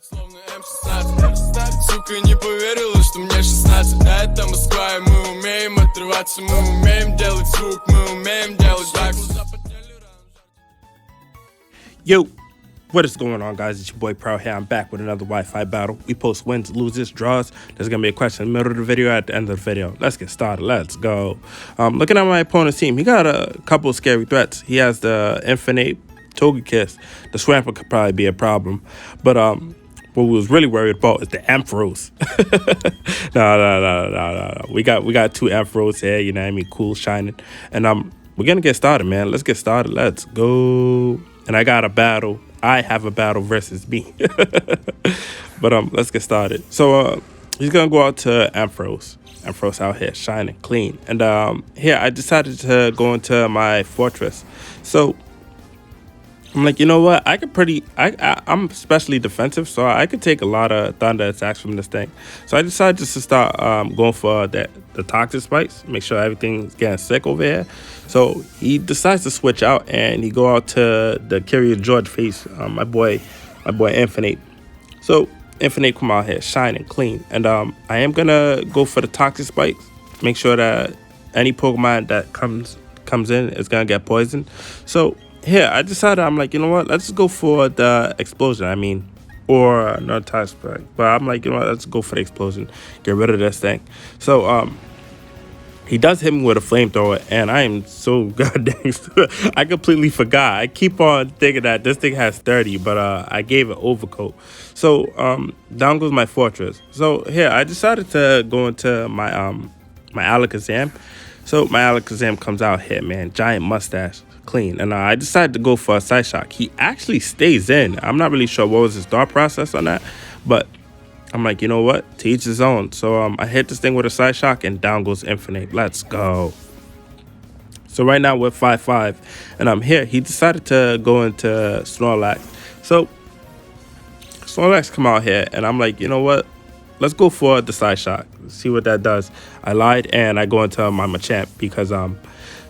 Словно М16. Сука, не поверила, что мне 16. А это Москва, и мы умеем отрываться, мы умеем делать звук, мы умеем делать так. Yo, what is going on, guys? It's your boy Prwell'Z here. I'm back with another Wi-Fi battle. We post wins, loses, draws. There's gonna be a question in the middle of the video, at the end of the video. Let's get started. Let's go. Looking at my opponent's team, he got a couple of scary threats. He has the Infinite Togekiss. The Swamper could probably be a problem, but what we was really worried about is the Ampharos. No. We got two Ampharos here. You know what I mean? Cool, shining, and we're gonna get started, man. Let's get started. Let's go. And I got a battle. I have a battle versus me. But let's get started. So he's gonna go out to Ampharos. Ampharos out here shining clean. And here I decided to go into my fortress. So I'm like, you know what? I'm especially defensive, so I could take a lot of thunder attacks from this thing. So I decided just to start going for the toxic spikes. Make sure everything's getting sick over here. So he decides to switch out and he go out to the Curious George face, my boy Infinite. So Infinite come out here shining clean, and I am gonna go for the toxic spikes. Make sure that any Pokemon that comes in is gonna get poisoned. So here I decided, I'm like, you know what, let's just go for the explosion. Or not toxic spike, but I'm like, you know what, let's go for the explosion. Get rid of this thing. So he does hit me with a flamethrower, and I am so goddamn stupid. I completely forgot. I keep on thinking that this thing has 30, but I gave it overcoat. So down goes my fortress. So here I decided to go into my Alakazam. So my Alakazam comes out here, man, giant mustache, clean, and I decided to go for a Side Shock. He actually stays in. I'm not really sure what was his thought process on that, but I'm like, you know what? To each his own. So I hit this thing with a Side Shock, and down goes Infinite. Let's go. So right now we're 5-5, and I'm here. He decided to go into Snorlax. So Snorlax come out here, and I'm like, you know what? Let's go for the Side Shock. See what that does. I lied, and I go into my Machamp because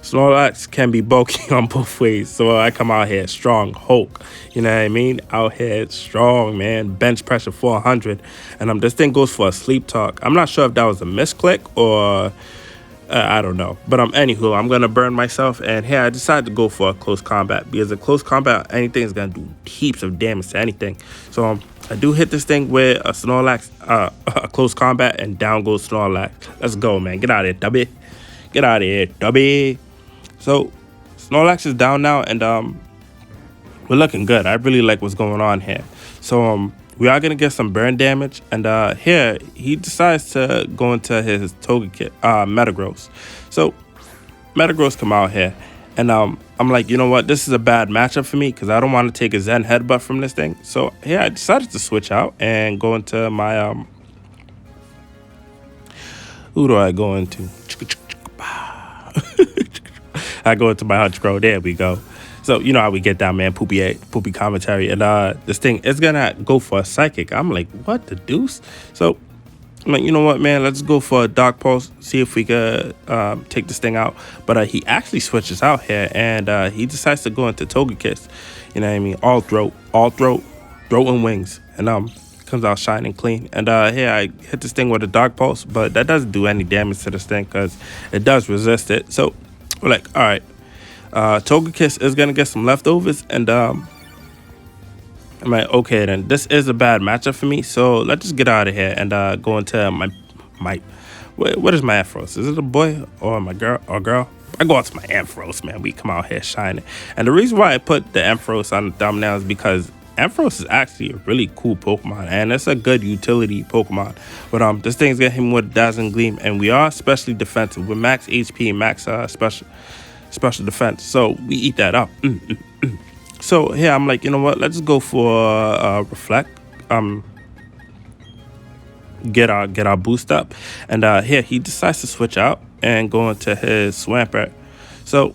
Snorlax can be bulky on both ways. So I come out here strong, Hulk. You know what I mean? Out here strong, man. Bench pressure 400. And this thing goes for a sleep talk. I'm not sure if that was a misclick or I don't know. But anywho, I'm going to burn myself. And here I decided to go for a close combat. Because a close combat, anything is going to do heaps of damage to anything. So I do hit this thing with a Snorlax, a close combat, and down goes Snorlax. Let's go, man. Get out of here, Dubby. Get out of here, Dubby. So Snorlax is down now, and we're looking good. I really like what's going on here. So we are gonna get some burn damage, and here he decides to go into his Togekiss, Metagross. So Metagross come out here, and I'm like, you know what? This is a bad matchup for me because I don't want to take a Zen headbutt from this thing. So here I decided to switch out and go into my who do I go into? I go into my Honchkrow. There we go. So you know how we get down, man. Poopy commentary. And this thing is gonna go for a Psychic. I'm like, what the deuce? So I'm like, you know what, man? Let's go for a Dark Pulse. See if we could take this thing out. But he actually switches out here, and he decides to go into Togekiss. You know what I mean? All throat, throat and wings. And comes out shining clean. And here I hit this thing with a Dark Pulse, but that doesn't do any damage to this thing because it does resist it. So we're like, all right, Togekiss is gonna get some leftovers, and I'm like, okay, then this is a bad matchup for me. So let's just get out of here and go into my what is my Ampharos? Is it a boy or my girl I go out to my Ampharos, man. We come out here shining, and the reason why I put the Ampharos on the thumbnail is because Ampharos is actually a really cool Pokemon, and it's a good utility Pokemon. But this thing's gonna hit him with a Dazzling Gleam, and we are especially defensive with max HP and max special defense. So we eat that up. So here I'm like, you know what? Let's go for Reflect. Get our boost up, and here he decides to switch out and go into his Swampert. So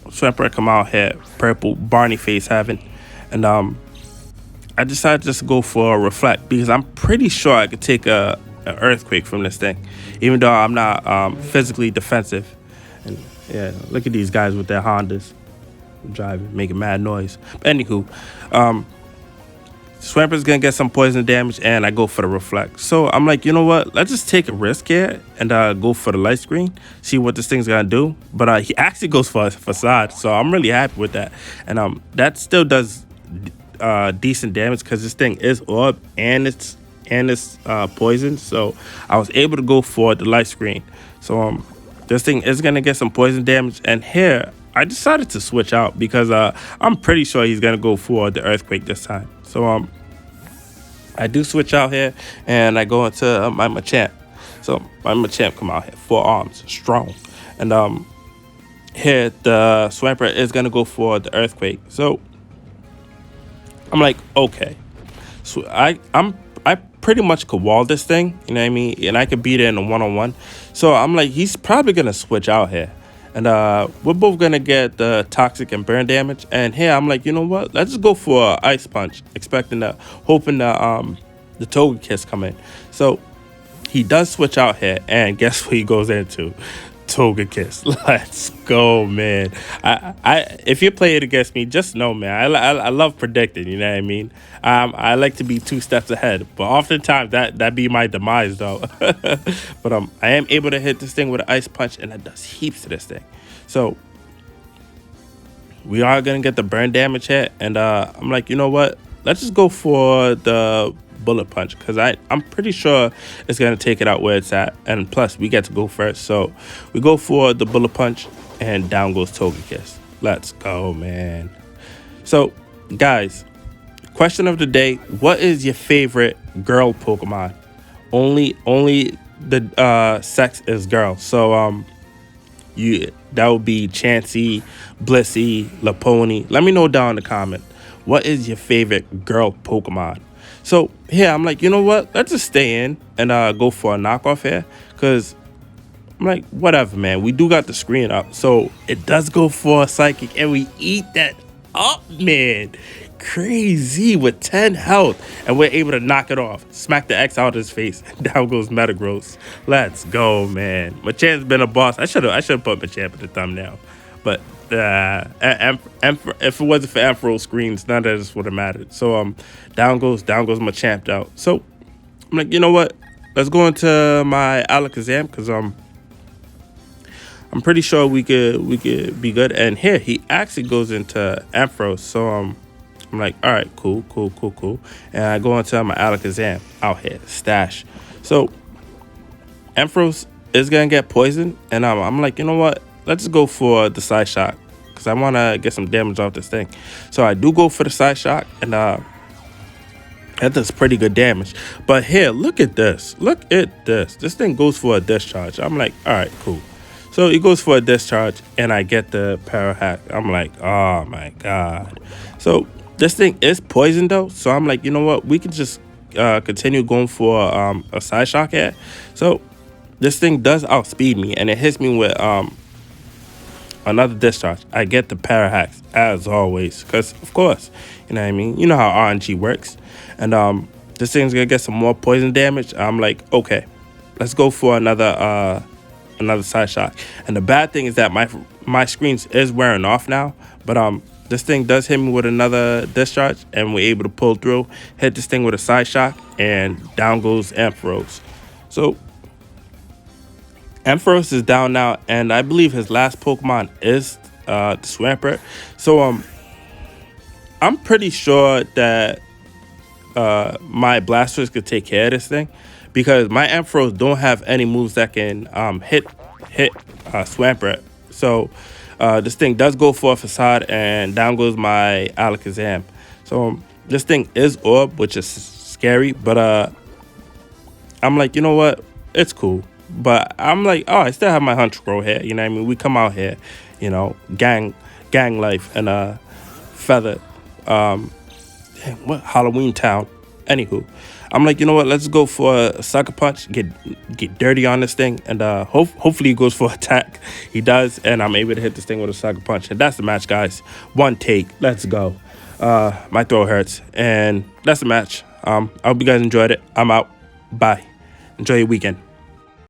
Swampert come out here, purple Barney face having, and I decided just to go for a Reflect because I'm pretty sure I could take an Earthquake from this thing, even though I'm not physically defensive. And yeah, look at these guys with their Hondas driving, making mad noise. But anywho, Swamper's gonna get some poison damage, and I go for the reflect. So I'm like, you know what? Let's just take a risk here and go for the light screen, see what this thing's gonna do. But he actually goes for a facade, so I'm really happy with that. And that still does decent damage because this thing is orb and it's poison. So I was able to go for the light screen. So this thing is gonna get some poison damage, and here I decided to switch out because I'm pretty sure he's gonna go for the earthquake this time. So I do switch out here, and I go into my Machamp. So my Machamp come out here, 4 arms, strong, and here the Swampert is gonna go for the earthquake. So I'm like, okay, so I pretty much could wall this thing, you know what I mean, and I could beat it in a 1-on-1. So I'm like, he's probably gonna switch out here. And we're both gonna get the toxic and burn damage. And here I'm like, you know what? Let's just go for ice punch, hoping the Togekiss come in. So he does switch out here, and guess what he goes into? Togekiss. Let's go, man. If you play it against me, just know, man, I love predicting, you know what I mean? I like to be 2 steps ahead, but oftentimes that be my demise though. But I am able to hit this thing with an ice punch, and that does heaps to this thing. So we are gonna get the burn damage hit, and I'm like, you know what? Let's just go for the bullet punch because I'm pretty sure it's gonna take it out where it's at, and plus we get to go first. So we go for the bullet punch, and down goes Togekiss. Let's go, man. So guys, question of the day: what is your favorite girl Pokemon? Only the sex is girl. So that would be Chansey, Blissey, Laponi. Let me know down in the comment, what is your favorite girl Pokemon? So here I'm like, you know what? Let's just stay in and go for a knockoff here, because I'm like, whatever, man. We do got the screen up, so it does go for a psychic, and we eat that up, man. Crazy with 10 health, and we're able to knock it off. Smack the X out of his face. Down goes Metagross. Let's go, man. Machamp's been a boss. I should have put Machamp at the thumbnail, but if it wasn't for Ampharos screens, none of this would have mattered. So down goes Machamp out. So I'm like, you know what? Let's go into my Alakazam, because I'm pretty sure we could be good. And here he actually goes into Ampharos. So I'm like, all right, cool. And I go into my Alakazam out here, stash. So Ampharos is gonna get poisoned, and I'm like, you know what? Let's go for the Side Shock, because I want to get some damage off this thing. So I do go for the Side Shock, and that does pretty good damage. But here, look at this. Look at this. This thing goes for a discharge. I'm like, all right, cool. So he goes for a discharge, and I get the Para Hack. I'm like, oh my god. So this thing is poisoned though. So I'm like, you know what? We can just continue going for a Side Shock here. So this thing does outspeed me, and it hits me with another discharge. I get the Para Hacks as always, because of course, you know what I mean? You know how RNG works. And this thing's gonna get some more poison damage. I'm like, okay, let's go for another Side Shock. And the bad thing is that my screens is wearing off now, but this thing does hit me with another discharge, and we're able to pull through, hit this thing with a Side Shock, and down goes Ampharos. So Ampharos is down now, and I believe his last Pokemon is the Swampert. So I'm pretty sure that my Blastoise could take care of this thing, because my Ampharos don't have any moves that can hit Swampert. So this thing does go for a facade, and down goes my Alakazam. So this thing is orb, which is scary, but I'm like, you know what? It's cool. But I'm like, oh, I still have my Honchkrow here. You know what I mean? We come out here, you know, gang life, and feather. What Halloween Town. Anywho, I'm like, you know what? Let's go for a Sucker Punch. Get dirty on this thing, and hopefully he goes for attack. He does, and I'm able to hit this thing with a Sucker Punch, and that's the match, guys. One take. Let's go. My throat hurts, and that's the match. I hope you guys enjoyed it. I'm out. Bye. Enjoy your weekend.